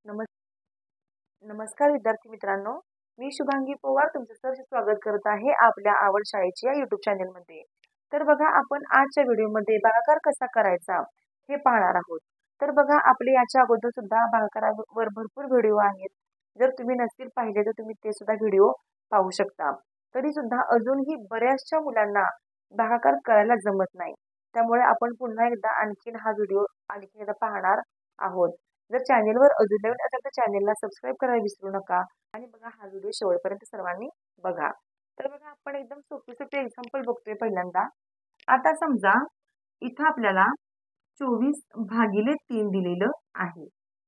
नमस् नमस्कार विद्यार्थी मित्रांनो, मी शुभांगी पवार तुमचं सहर्ष स्वागत करत आहे आपल्या आवड शाळेची या YouTube चॅनलमध्ये। तर बघा, आपण आजच्या व्हिडिओमध्ये भागाकार कसा करायचा हे पाहणार आहोत। तर बघा, आपले याच्या अगोदर सुद्धा भागाकारावर भरपूर व्हिडिओ आहेत। जर तुम्ही नसतील पाहिले तर तुम्ही ते सुद्धा व्हिडिओ पाहू शकता। तरी सुद्धा अजूनही बऱ्याचशा मुलांना भागाकार करायला जमत नाही। त्यामुळे आपण पुन्हा एकदा आणखीन हा व्हिडिओ आणखी एकदा पाहणार आहोत। जर चॅनेलवर अजून नवीन असेल तर चॅनेलला सबस्क्राईब करायला विसरू नका आणि बघा, हा व्हिडिओ शेवटपर्यंत सर्वांनी बघा। तर बघा, आपण एकदम सोपे एक्झाम्पल बघतोय पहिल्यांदा। आता समजा इथं आपल्याला 24 भागिले 3 दिलेलं आहे।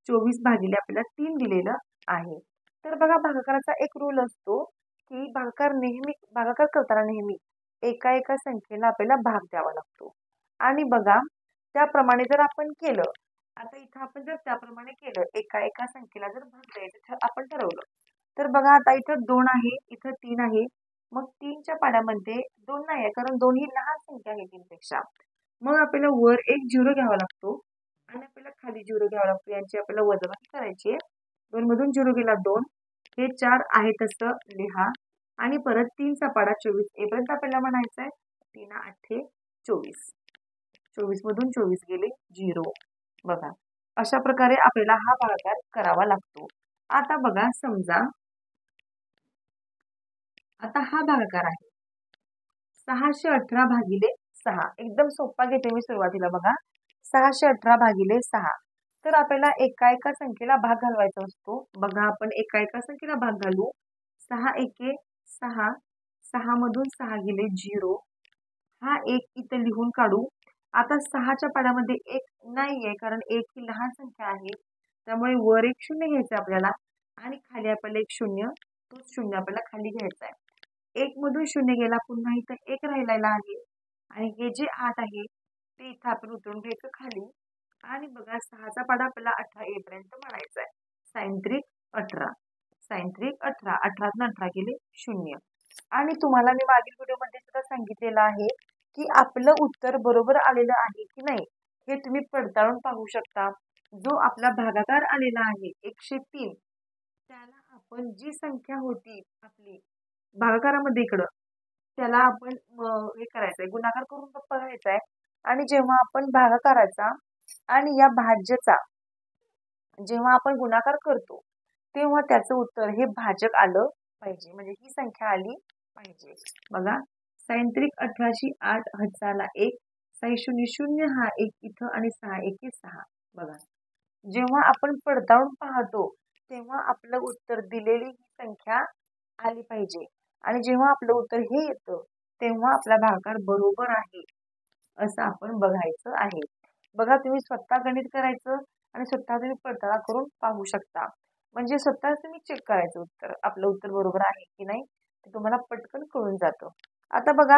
24 भागिले आपल्याला 3 दिलेलं आहे। तर बघा, भागाकाराचा एक रूल असतो की भागाकार करताना नेहमी एका एका संख्येला आपल्याला भाग द्यावा लागतो। आणि बघा, त्याप्रमाणे जर आपण केलं, आता इथं आपण जर त्याप्रमाणे केलं, एका एका संख्येला जर भाग द्यायचं आपण ठरवलं, तर बघा, आता इथं 2 आहे, इथं 3 आहे। मग 3च्या पाड्यामध्ये 2 नाही आहे, कारण 2 ही लहान संख्या आहे 3 पेक्षा। मग आपल्याला वर एक 0 घ्यावा लागतो आणि आपल्याला खाली 0 घ्यावा लागतो। यांची आपल्याला वजाबाकी करायची आहे। 2 मधून 0 गेला 2, हे 4 आहे तसं लिहा आणि परत 3चा पाडा 24 येपर्यंत आपल्याला म्हणायचं आहे 3 8 24। 24 मधून 24 गेले 0। बघा, अशा प्रकारे आपल्याला हा भागाकार करावा लागतो। आता बघा, समजा आता हा भागाकार आहे 618 भागिले 6। एकदम सोपा घेते मी सुरुवातीला। बघा, 618 भागिले 6। तर आपल्याला एका एका संख्येला भाग घालवायचा असतो। बघा, आपण एका एका संख्येला भाग घालू। 6 एके 6, 6 मधून 6 गेले 0। हा एक इथं लिहून काढू। आता 6च्या पाड्यामध्ये 1 नाहीये, कारण 1 ही लहान संख्या आहे। त्यामुळे वर एक 0 घ्यायचं आपल्याला आणि खाली आपल्याला एक 0, तोच 0 आपल्याला खाली घ्यायचा आहे। 1 मधून 0 गेला, पुन्हा इथं 1 राहिलेला आहे आणि हे जे 8 आहे ते इथं आपण उतरून घ्यायचं खाली। आणि बघा, 6चा पाडा आपल्याला 18 येईपर्यंत म्हणायचा आहे। सायंत्रिक 18, सायंत्रिक 18, 18तून 18 गेले 0। आणि तुम्हाला मी मागील व्हिडिओमध्ये सुद्धा सांगितलेलं आहे की आपलं उत्तर बरोबर आलेलं आहे की नाही हे तुम्ही पडताळून पाहू शकता। जो आपला भागाकार आलेला आहे 103, त्याला आपण जी संख्या होती आपली भागाकारामध्ये इकडं, त्याला आपण हे करायचंय, गुणाकार करून बघायचा आहे। आणि जेव्हा आपण भागाकाराचा आणि या भाज्याचा जेव्हा आपण गुणाकार करतो तेव्हा त्याचं उत्तर हे भाजक आलं पाहिजे, म्हणजे ही संख्या आली पाहिजे। बघा, सायंत्रिक 18शी 8 हजाला 1, 600 हा 1 इथं आणि 6 एके 6। बघा, जेव्हा आपण पडताळून पाहतो तेव्हा आपलं उत्तर दिलेली ही संख्या आली पाहिजे आणि जेव्हा आपलं उत्तर हे येतं तेव्हा आपला भागाकार बरोबर आहे असं आपण बघायचं आहे। बघा, तुम्ही स्वतः गणित करायचं आणि स्वतः तुम्ही पडताळा करून पाहू शकता, म्हणजे स्वतः तुम्ही चेक करायचं उत्तर, आपलं उत्तर बरोबर आहे की नाही ते तुम्हाला पटकन कळून जातं। आता बघा,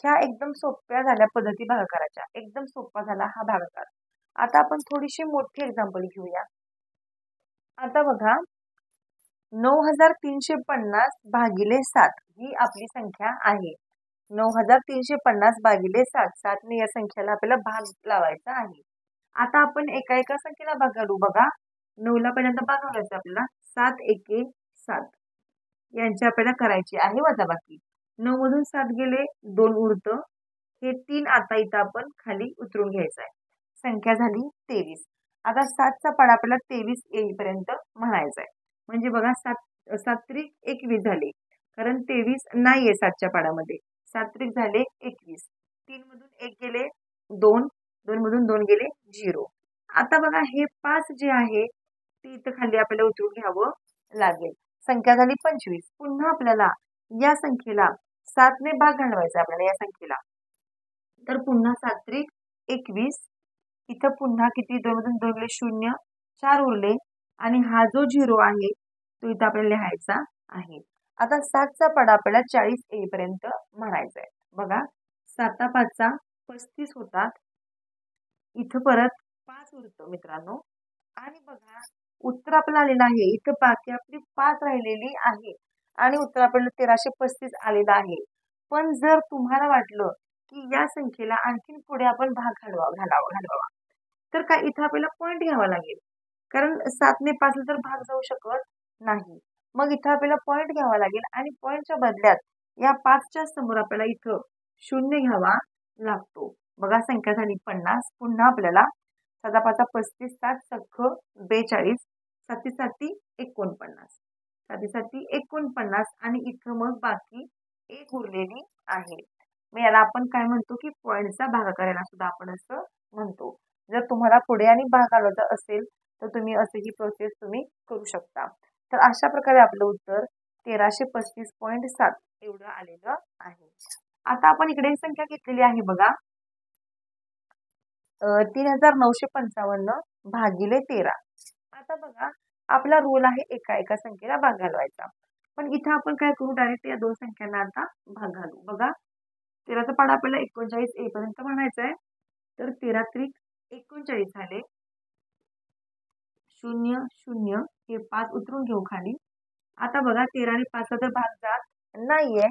ह्या एकदम सोप्या झाल्या पद्धती भागाकाराच्या, एकदम सोपा झाला हा भागाकार। आता आपण थोडीशी मोठी एक्झाम्पल घेऊया। आता बघा, 9350 भागिले 7 ही आपली संख्या आहे। 9350 भागिले 7, 7ने या संख्येला आपल्याला भाग लावायचा आहे। आता आपण एका एका संख्येला भाग घालू। बघा, 9ला पहिल्यांदा भाग घालायचा आपल्याला, 7 एके 7, यांची आपल्याला करायची आहे वजाबाकी। 9 मधून 7 गेले 2 उरतं, हे 3 आता इथं आपण खाली उतरून घ्यायचं आहे। संख्या झाली 23। आता 7चा पाडा आपल्याला 23 येईपर्यंत म्हणायचा आहे, म्हणजे बघा 7 त्रिक 21 झाले, कारण 23 नाहीये 7च्या पाड्यामध्ये। 7 त्रिक झाले 21, 3 मधून 1 गेले 2, 2 मधून 2 गेले 0। आता बघा, हे 5 जे आहे ते इथं खाली आपल्याला उतरून घ्यावं लागेल। संख्या झाली 25। पुन्हा आपल्याला या संख्येला 7ने भाग घालवायचा आपल्याला या संख्येला, तर पुन्हा 7 त्रिक 21, इथं पुन्हा किती 2 मधून 2 गेले 0, 4 उरले आणि हा जो 0 आहे तो इथं आपल्याला लिहायचा आहे। आता 7चा पाडा आपल्याला 40 येईपर्यंत म्हणायचा आहे। बघा, 7 5 35 होतात, इथं परत 5 उरतं मित्रांनो। आणि बघा, उत्तर आपल्याला आलेलं आहे, इथं बाकी आपली 5 राहिलेली आहे आणि उत्तर आपल्याला 1335 आलेलं आहे। पण जर तुम्हाला वाटलं की या संख्येला आणखीन पुढे आपण भाग घालवावा, तर काय इथं आपल्याला पॉइंट घ्यावा लागेल। कारण 7ने 5ला तर भाग जाऊ शकत नाही. मग इथं आपल्याला पॉईंट घ्यावा लागेल आणि पॉईंटच्या बदल्यात या 5च्या समोर आपल्याला इथं 0 घ्यावा लागतो. बघा संख्या झाली 50. पुन्हा आपल्याला 7 5 35, 7 सख्ख 42, 7 7 49, 7 7 49 आणि इथं मग बाकी 1 उरलेली आहे. मग याला आपण काय म्हणतो की पॉईंटचा भागाकार याला सुद्धा आपण असं म्हणतो. जर तुम्हाला पुढे आणि भाग घालवायचा असेल तर तुम्ही अशी ही प्रोसेस तुम्ही करू शकता. तर अशा प्रकारे आपलं उत्तर 1335.7 एवढं आलेलं आहे. आता आपण इकडे संख्या घेतलेली आहे बघा 3955 भागिले 13. आता बघा आपला रूल आहे एका एका संख्येला भाग घालवायचा. पण इथं आपण काय करू डायरेक्ट या दोन संख्यांना आता भाग घालू. बघा 13चा पाढा आपल्याला 39 येईपर्यंत म्हणायचा आहे. तर 13 त्रिक 39 झाले. 0 0 हे 5 उतरून घेऊ खाली. आता बघा 13 आणि 5चा तर भाग जात नाहीये.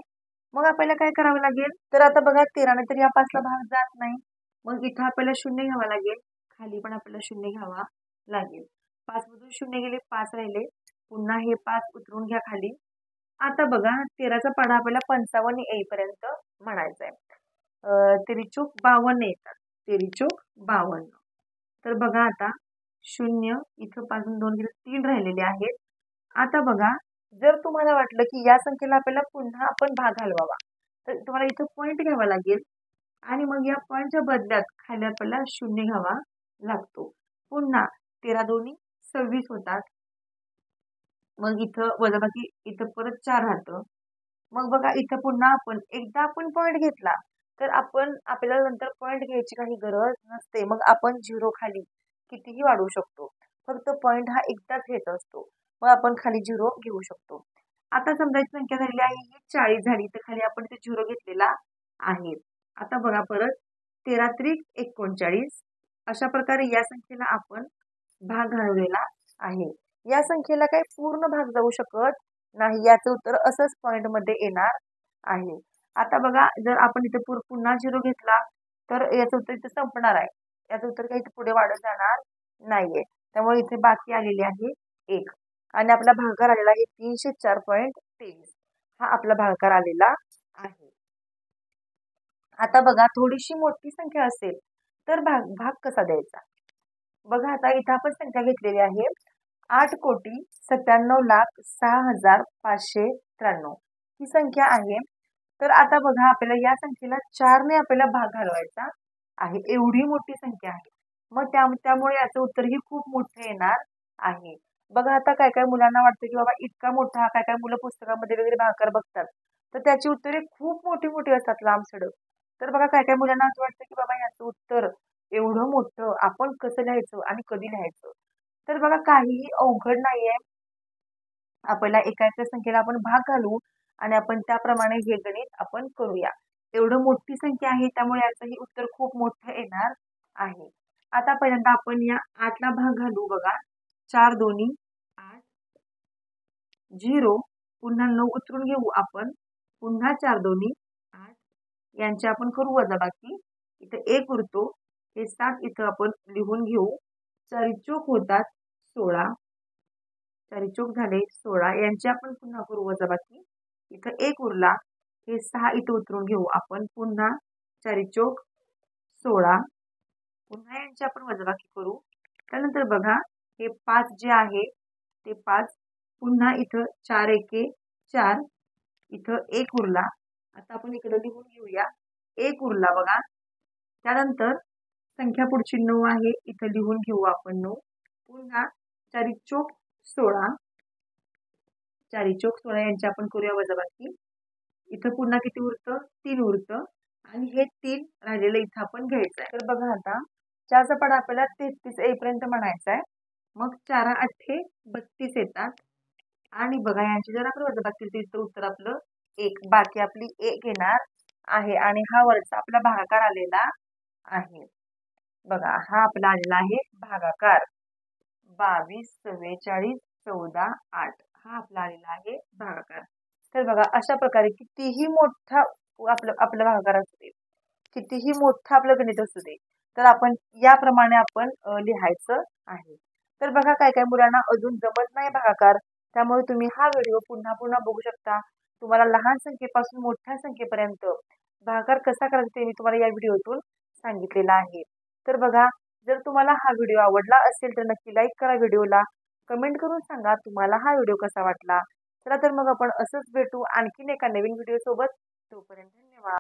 मग आपल्याला काय करावं लागेल? तर आता बघा 13ने तर या 5ला भाग जात नाही. मग इथं आपल्याला 0 घ्यावा लागेल. खाली पण आपल्याला 0 घ्यावा लागेल. 5 मधून 0 गेले 5 राहिले. पुन्हा हे 5 उतरून घ्या खाली. आता बघा 13चा पाढा आपल्याला 55 येईपर्यंत म्हणायचा आहे. 13 52 येतात. 13 52. तर बघा आता 0 इथं पासून 2 गेले 3 राहिलेले आहेत. आता बघा जर तुम्हाला वाटलं की या संख्येला आपल्याला पुन्हा आपण भाग घालवावा तर तुम्हाला इथं पॉईंट घ्यावा लागेल आणि मग या पॉईंटच्या बदल्यात खाली आपल्याला 0 घ्यावा लागतो. पुन्हा 13 दोन्ही 26 होतात. मग इथं वजाबाकी इथं परत 4 राहतं. मग बघा इथं पुन्हा आपण एकदा आपण पॉईंट घेतला तर आपण आपल्याला नंतर पॉईंट घ्यायची काही गरज नसते. मग आपण 0 खाली कितीही वाढवू शकतो. फक्त पॉईंट हा एकदाच घ्यायचा असतो. मग आपण खाली 0 घेऊ शकतो. आता समजा संख्या झालेली आहे ही 40 झाली तर खाली आपण इथे 0 घेतलेला आहे. आता बघा परत 13 त्रिक 39 अशा प्रकारे या संख्येला आपण भाग घालवलेला आहे. या संख्येला काही पूर्ण भाग जाऊ शकत नाही. याचं उत्तर असंच पॉइंट मध्ये येणार आहे. आता बघा जर आपण इथे पुन्हा 0 घेतला तर याचं उत्तर इथे संपणार आहे. याचं उत्तर काही पुढे वाढत जाणार नाहीये. त्यामुळे इथे बाकी आलेली आहे 1 आणि आपला भागाकार आलेला आहे 304.23. हा आपला भागाकार आलेला आहे. आता बघा थोडीशी मोठी संख्या असेल तर भाग कसा द्यायचा? बघा आता इथे आपण संख्या घेतलेली आहे 8,97,06,593 ही संख्या आहे. तर आता बघा आपल्याला या संख्येला 4ने आपल्याला भाग घालवायचा आहे. एवढी मोठी संख्या आहे. मग त्यामुळे याचं उत्तरही खूप मोठं येणार आहे. बघा आता काय काय मुलांना वाटतं की बाबा इतका मोठा काय काय मुलं पुस्तकामध्ये वगैरे भागाकार बघतात तर त्याची उत्तरे खूप मोठी मोठी असतात लांब सडक. तर बघा काय काय मुलांना असं वाटतं की बाबा याचं उत्तर एवढं मोठं आपण कसं लिहायचं आणि कधी लिहायचं? तर बघा काहीही अवघड नाहीये. आपल्याला एका एका संख्येला आपण भाग घालू आणि आपण त्याप्रमाणे हे गणित आपण करूया. एवढं मोठी संख्या आहे त्यामुळे याचंही उत्तर खूप मोठं येणार आहे. आता पहिल्यांदा आपण या 8ला भाग घालू बघा. 4 दोन्ही 8 0 पुन्हा 9 उतरून घेऊ आपण. पुन्हा 4 दोन्ही 8 यांचे आपण करू वजाबाकी. इथे 1 उरतो. हे 7 इथं आपण लिहून घेऊ. 4 चोक होतात 16. 4 चोक झाले 16 यांचे आपण पुन्हा करू वजाबाकी. इथं 1 उरला. हे 6 इथं उतरून घेऊ आपण. पुन्हा 4 चोक 16 पुन्हा यांची आपण वजाबाकी करू. त्यानंतर बघा हे 5 जे आहे ते 5 पुन्हा इथं 4 एके 4 इथं 1 उरला. आता आपण इकडे लिहून घेऊया. 1 उरला बघा. त्यानंतर संख्या पुढची 9 आहे इथं लिहून घेऊ आपण 9. पुन्हा 4 चोक 16 4 चोक 16 यांची आपण करूया वजाबाकी. इथं पुन्हा किती उरतं 3 उरतं आणि हे 3 राहिलेलं इथं आपण घ्यायचं आहे. तर बघा आता 4चा पाढा आपल्याला 33 येईपर्यंत म्हणायचा आहे. मग 4 8 32 येतात आणि बघा यांची जर आपण वजाबाकी केली तर उत्तर आपलं 1 बाकी आपली 1 येणार आहे आणि हा वरचा आपला भागाकार आलेला आहे. बघा हा आपला आलेला आहे भागाकार 22 44 14 8 हा आपला आलेला आहे भागाकार. तर बघा अशा प्रकारे कितीही मोठा आपलं भागाकार असू दे कितीही मोठं आपलं गणित असू दे तर आपण याप्रमाणे आपण लिहायचं आहे. तर बघा काय काय मुलांना अजून जमत नाही भागाकार, त्यामुळे तुम्ही हा व्हिडिओ पुन्हा पुन्हा बघू शकता. तुम्हाला लहान संख्येपासून मोठ्या संख्येपर्यंत भागाकार कसा करायचा ते मी तुम्हाला या व्हिडिओतून सांगितलेला आहे. तर बघा, जर तुम्हाला हा व्हिडिओ आवडला असेल तर नक्की लाईक करा व्हिडिओला. कमेंट करून सांगा तुम्हाला हा व्हिडिओ कसा वाटला. चला तर मग आपण असंच भेटू आणखीन एका नवीन व्हिडिओ सोबत. तोपर्यंत धन्यवाद.